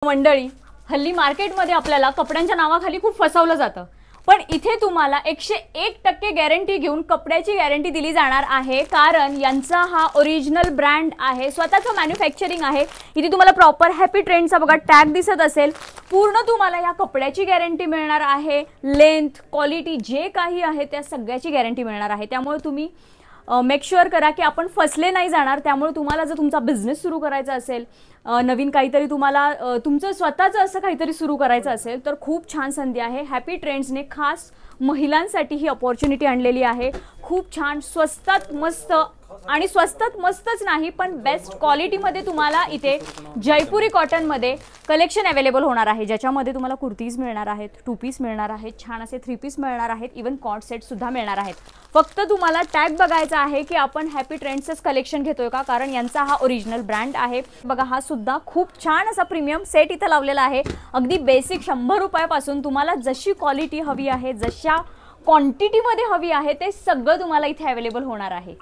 मंडळी, हल्ली मार्केटमध्ये आपल्याला कपड्यांच्या नावाखाली खूप फसवलं जातं, पण इथे तुम्हाला 101% गॅरंटी घेऊन कपड्याची गॅरंटी दिली जाणार आहे। कारण यांचा हा ओरिजिनल ब्रँड आहे, स्वतःचं मॅन्युफॅक्चरिंग आहे। इथे तुम्हाला प्रॉपर हॅपी ट्रेंडचा बघा टॅग दिसत असेल। पूर्ण तुम्हाला या कपड्याची गॅरंटी मिळणार आहे, लेंथ क्वालिटी जे काही आहे त्या सगळ्याची गॅरंटी मिळणार आहे। त्यामुळे तुम्ही मेक शुअर करा की आपण फसले नाही जाणार। त्यामुळे तुम्हाला जर तुमचा बिझनेस सुरू करायचा असेल, नवीन काहीतरी तुम्हाला तुमचं स्वतःचं असं काहीतरी सुरू करायचं असेल तर खूप छान संधी आहे। हॅपी ट्रेंड्सने खास महिलांसाठी ही अपॉर्च्युनिटी आणलेली आहे। खूप छान स्वस्तात मस्त, आणि स्वस्तात मस्तच नाही पण बेस्ट क्वालिटीमध्ये तुम्हाला इथे जयपुरी कॉटनमध्ये कलेक्शन अवेलेबल होणार आहे, ज्याच्यामध्ये तुम्हाला कुर्तीज मिळणार आहेत, टू पीस मिळणार आहेत, छान असे थ्री पीस मिळणार आहेत, इवन कॉट सेट सुद्धा मिळणार आहेत। फक्त तुम्हाला टॅग बघायचा आहे की आपण हॅपी ट्रेंड्सच कलेक्शन घेतोय का, कारण यांचा हा ओरिजिनल ब्रँड आहे। बघा हा सुद्धा खूप छान असा प्रीमियम सेट इथे लावलेला आहे। अगदी बेसिक 100 रुपयापासून तुम्हाला जशी क्वालिटी हवी आहे, जशा क्वांटिटीमध्ये हवी आहे ते सगळं तुम्हाला इथे अवेलेबल होणार आहे।